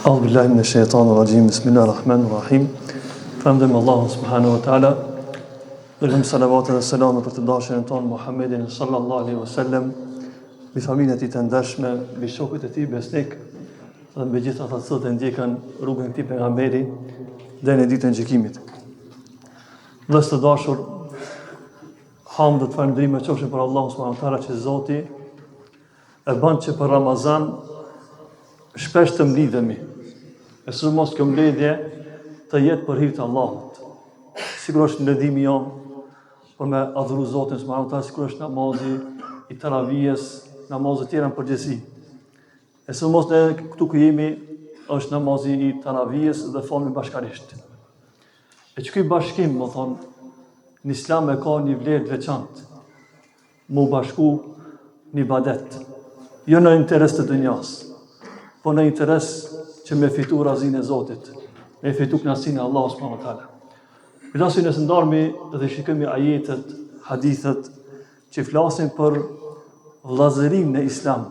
A'udhu billahi minash shaitanir rajim. Bismillahir rahmanir rahim. Falem Allahu subhanahu wa taala. Dërgojmë salavat dhe selame për të dashurin tonë Muhammedin sallallahu alaihi wasallam, mbi familjen e tij të ndershme, mbi shokët e tij besnik dhe mbi gjithë ata që ndjekën rrugën e këtij pejgamberi deri në ditën e gjykimit. Vëllezër të dashur, hamd dhe falëndrime qofshin për Allahun subhanahu wa taala që Zoti e bën që për Ramazan shpesh të mlidhemi. E së mos kjo mbledhje të jetë për hir të Allahut. Sikur është mbledhimi jon për me adhuru Zotin subhanahu wa taala, sikur është namazi i taravijes, namazet tjera në përgjithësi. E së mos ne këtu ku jemi është namazi i taravijes dhe falemi bashkarisht. E që ky bashkim, më thonë, në Islam e ka një vlerë të veçantë, mu bashku një ibadet, jo në interes të dunjas, po në interes që me fitu razinë e Zotit, me fitu knasinë e Allahu subhanahu wa taala. Flasim nëse ndarmi dhe shikojmë ajetet, hadithet që flasin për vllazërinë në Islam.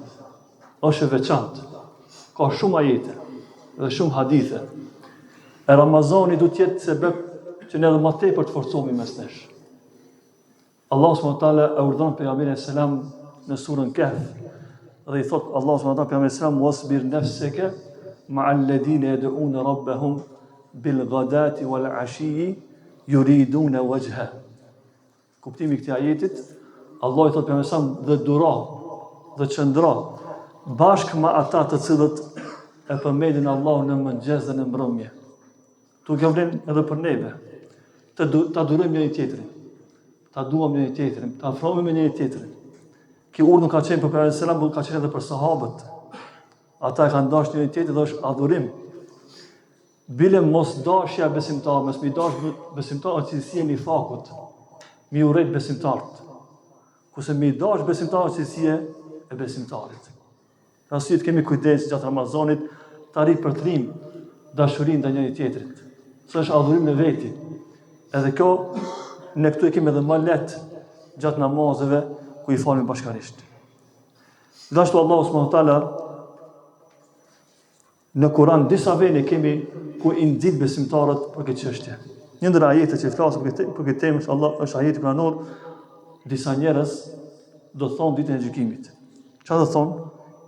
Është e veçantë. Ka shumë ajete dhe shumë hadithe. E Ramazani duhet të jetë sebeb që ne edhe më tepër të forcohemi mes nesh. Allahu subhanahu wa taala e urdhon pejgamberin selam në surën Kahf dhe i thot Allahu subhanahu wa taala pejgamberit selam wasbir nafsaka ma'a alladhina yad'una rabbahum bil ghadati wal 'ashiyyi yuriduna wajha. Kuptimi i këtij ajetit, Allah i thot pejgamberit selam dhe duro dhe qëndro bashkë me ata të cilët e përmendin Allahun në mëngjes dhe në mbrëmje. Tu kjo vlen edhe për neve. Ta durojmë njëri tjetrin. Ta duam njëri tjetrin, ta afrohemi me njëri tjetrin. Ky urdhën ka qenë për pejgamberin selam, por ka qenë edhe për sahabët. Ata e kanë dashur njëri tjetrin dhe është adhurim. Bile mos dashja besimtar, mos mi dash besimtar që si jeni fakut, mi urrejt besimtarët. Kurse mi dash besimtar që si e besimtarit. Rasit kemi kujdes gjatë Ramazanit të arrit për trim dashurinë ndaj njëri tjetrit. Së është adhurim në veti. Edhe kjo ne këtu e kemi edhe më lehtë gjatë namazeve ku i falemi bashkarisht. Gjithashtu Allahu subhanahu wa taala në Kur'an disa vende kemi ku i nxit besimtarët për këtë çështje. Një ndër ajetet që flasin për këtë temë është ajeti kuranor, disa njerëz do thonë ditën e gjykimit. Çfarë do thonë?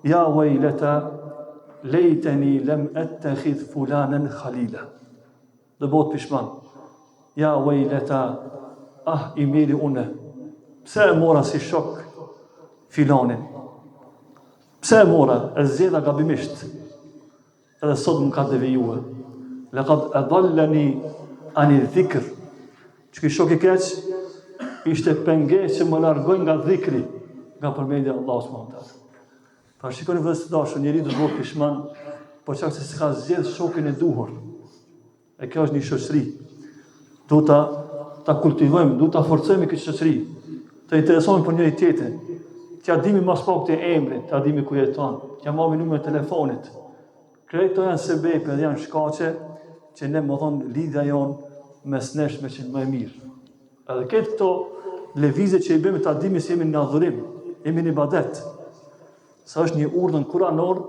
Ja waylata lejteni lem attakhidh fulanan khalila. Do bëhet pishman. Ja waylata, i miri une. Pse e mora si shok filanin? Pse e mora? E zgjedha gabimisht. Edhe sot më ka devijue. Laqad adallani ani dhikr. Që shok i keq ishte pengesë që më largoi nga dhikri, nga përmendja e Allahut subhanahu wa taala. Pra shikoni vëllezër të dashur, njeriu do të bëhet pishman por çka se s'ka zgjedh shokin e duhur. E kjo është një shoqëri. Duhet ta kultivojmë, duhet ta forcojmë këtë shoqëri. Të interesohemi për njëri tjetrin. T'ja dimi mas pak të emrin, t'ja dimi ku jeton, t'ja marrim numrin e telefonit. Këto janë sebepe dhe janë shkaqe që ne më thonë lidhja jonë mes nesh me qenë më e mirë. Edhe këto lëvizje që i bëjmë t'ja dimi se jemi në adhurim, jemi në ibadet. Sa është një urdhën kuranor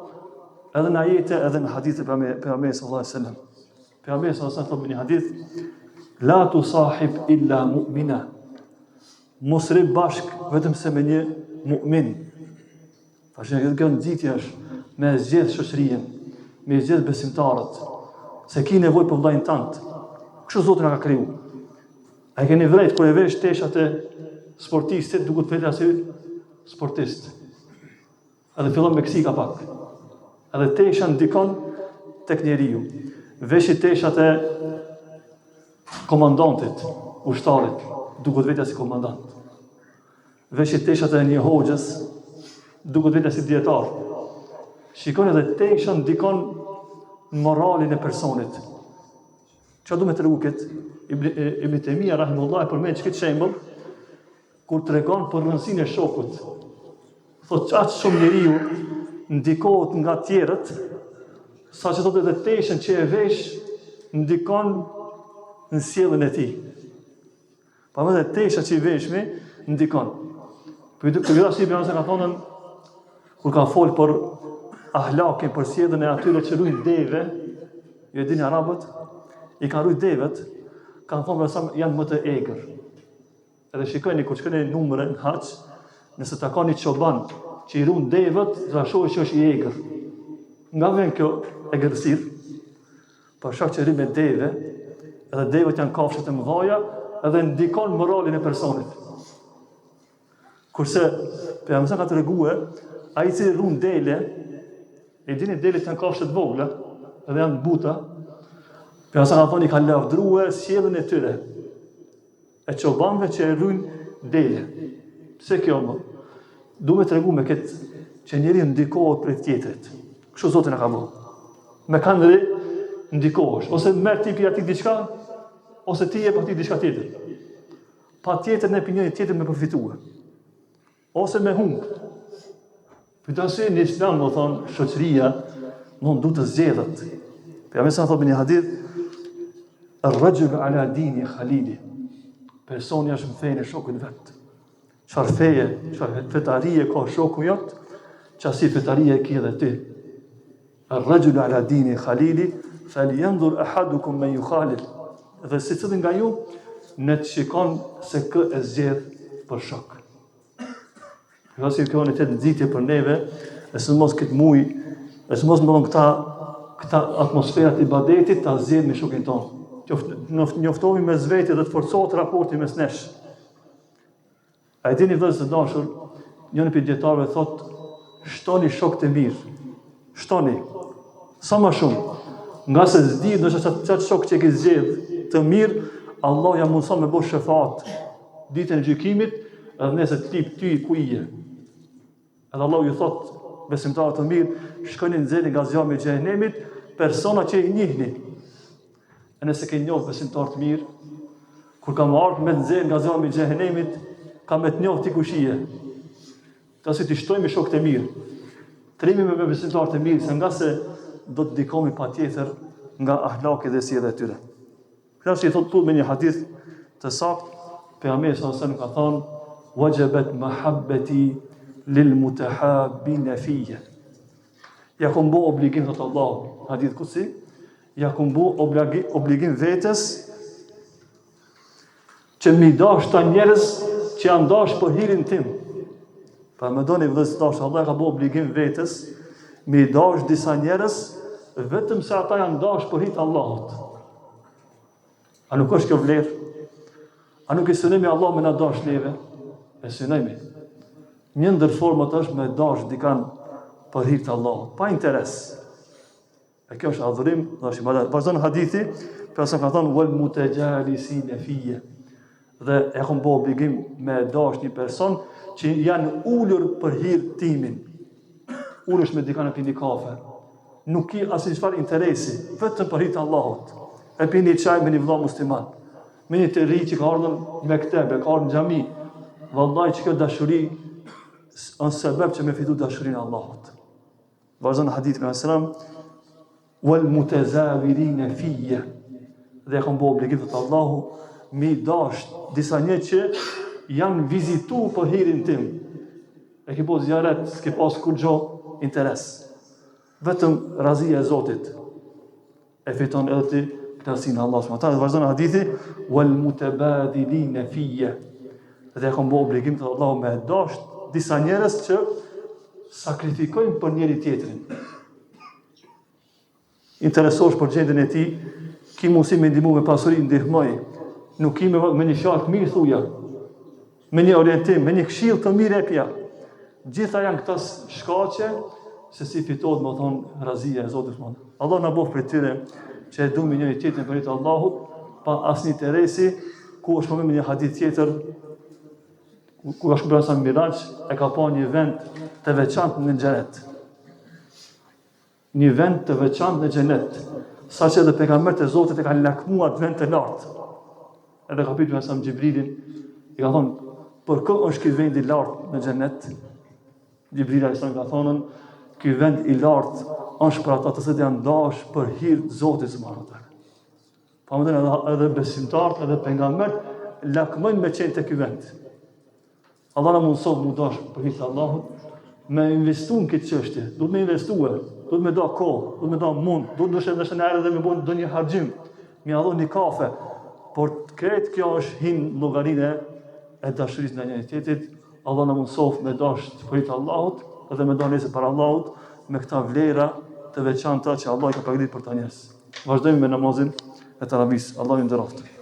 edhe në ajete edhe në hadithe pejgamberit sallallahu alaihi wasallam. Pejgamberi sallallahu alaihi wasallam thotë në hadith: La tusahib illa mu'mina. Mos rri bashk vetëm se me një mu'min. Tash kjo nxitje është me zgjedh shoqërinë, me zgjedh besimtarët, se ki nevojë për vllajën tant. Kështu Zoti na ka kriju. A keni vërejt kur e vesh teshat e sportistit duke të vetë si sportist. Edhe fillon me kësika pak. Edhe tesha ndikon tek njeriu. Veshi teshat e komandantit, ushtarit, duket vetë si komandant. Veshi teshat e një hoxhës, duket vetë si dietar. Shikoni edhe tesha ndikon në moralin e personit. Çfarë do të tregu këtë? Ibn Taymija rahimahullah përmend këtë shembull kur tregon për rëndësinë e shokut. Thotë çaq shumë njeriu ndikohet nga tjerët, saqë thotë edhe teshën që e vesh ndikon në sjelljen e tij. Pa më dhe tesha që i veshmi ndikon. Për gjithashtu i ka thonë kur ka folë për ahlakin për sjelljen e atyre që rujnë deve, ju e dini arabët, i kanë rujt devet, kanë thonë përsa janë më të egër. Edhe shikojni, kur shkoni numre në haç, nëse ta ka një çoban që i ruan devet, do ta shohë që është i egër. Nga vjen kjo egërësirë, për shkak që rri me deve, edhe devet janë kafshët e mëdha, edhe ndikon moralin e personit. Kurse pejgamberi ka treguar, ai që ruan dele, e dini delet janë kafshë të vogla, edhe janë buta, pejgamberi ka thonë i ka lavdruar sjelljen e tyre, e çobanëve që e ruajnë dele. Pse kjo më? Duhet tregu me këtë që njeriu ndikohet prej tjetrit. Kështu Zoti na ka bërë. Me kanë ndikohesh, ose merr tipi aty diçka, ose ti jep atij diçka tjetër. Pa tjetër në opinionin tjetër me përfituar. Ose me humb. Për të arsye në Islam do thonë shoqëria mund duhet të zgjedhet. Pejgamberi sa thotë në një hadith, ar-rajulu ala dini khalili. Personi është në fenë e shokut vet. Çfarë feje, çfarë fetarie ka shoku jot, çasi fetarie e ke edhe ti. Ar-rajulu ala dini khalili, falyanzur ahadukum man yukhalil. Dhe secili nga ju në të shikon se kë e zgjedh për shok. Nëse kjo në të nxitje për neve, e së mos këtë muj, e së mos më thonë këta atmosferat i ibadetit ta zgjedh me shokin tonë. Njoftohemi me zveti dhe të forcohet raporti mes nesh. A e dini vëllezër të dashur, njëri prej dietarëve thotë, shtoni shok të mirë. Shtoni sa më shumë. Nga se s'di, ndoshta çat shok që ke zgjedh të mirë, Allah ja mundson me bësh shefat ditën e gjykimit, edhe nëse të lip ty ku je. Edhe Allah ju thot besimtarët të mirë, shkoni nxjerrni nga zjarmi i xhehenemit persona që i njihni. E nëse ke njohur besimtar të mirë, kur ka marrë me nxjerr nga zjarmi i xhehenemit, ka me të njohur ti kush je. Tasi ti shtojmë me shokët e mirë. Trimi me besimtar të mirë, se nga se do të ndikomi patjetër nga ahlaki dhe sjellja e tyre. Kjo që i thotë me një hadith të saktë, pejgamberi sallallahu alajhi wasallam ka thënë, wajabat mahabbati lil mutahabbin fiyya. Ja kom bo obligim thot Allah, hadith kutsi, ja kom bo obligim vetes që mi dash ta njerëz që janë dash për hirin tim. Pa më doni vëllezër dash, Allah ka bo obligim vetes mi dash disa njerëz vetëm se ata janë dash për hir të Allahut. A nuk është kjo vlerë? A nuk i synojmë Allah me na dash neve? E synojmë. Një ndër format është me dash dikan për hir të Allahut, pa interes. E kjo është adhurim, dash ibadet. Vazhdon hadithi, pse ka thënë wal mutajalisin fiyya. Dhe e kam bë obligim me dash një person që janë ulur për hir timin. Ulesh me dikan e pini kafe. Nuk ki asnjë çfarë interesi, vetëm për hir të Allahut. E pini çaj me një vëlla musliman. Me një të ri që ka ardhur me këtebe, ka ardhur në xhami. Vallahi që kjo dashuri është sebeb që me fitu dashurinë e Allahut. Vazhdon hadith me selam wal mutazawirin fiyya. Dhe kam bë obligim të Allahu mi dash disa njerëz që janë vizitu për hirin tim. E ke po zjaret, s'ke pas kur gjo interes. Vetëm razia e Zotit e fiton edhe ti knasinë Allah subhanahu wa taala. Vazhdon hadithi wal mutabadilin fiyya. Dhe kam bë obligim të Allahu me dash disa njerëz që sakrifikojnë për njëri tjetrin. Interesosh për gjendjen e tij, ki mundësi me ndihmu me pasuri, ndihmoj. Nuk ki me një shark mirë thuja, me një orientim, me një këshill të mirë epja. Gjitha janë këta shkaqe se si fitohet më thonë razia e Zotit më. Allah na bëf për tyre që e duam njëri tjetrin për hir të Allahut, pa asnjë interesi, ku është me një hadith tjetër, ku është bërë sa Miraç, e ka pa një vend të veçantë në xhenet. Një vend të veçantë në xhenet, saqë edhe pejgamberët e Zotit e kanë lakmuar atë vend të lartë. Edhe ka pyetur sa Xhibrilin, i ka thonë, për kë është ky vend i lartë në xhenet? Xhibril alayhis ka thonë, ky vend i lartë është për ata të cilët janë dash për hir të Zotit subhanahu wa taala. Pa më thënë edhe besimtarët edhe pejgamberët lakmojnë me qenë te ky vend. Allah na mundson mu dash për hir të Allahut, me investu në këtë çështje, duhet me investuar, duhet me da kohë, duhet me da mund, duhet ndoshta në herë dhe me bën ndonjë harxhim, me ia dhoni kafe, por këtë kjo është hinë llogarinë e dashurisë ndaj njëri tjetrit. Allah na mëson me dashur për Allahut dhe me donëse për Allahut me këta vlera të veçanta që Allah i ka përgatitur për ta njerëz. Vazhdojmë me namazin e tarawis. Allahu i nderoft.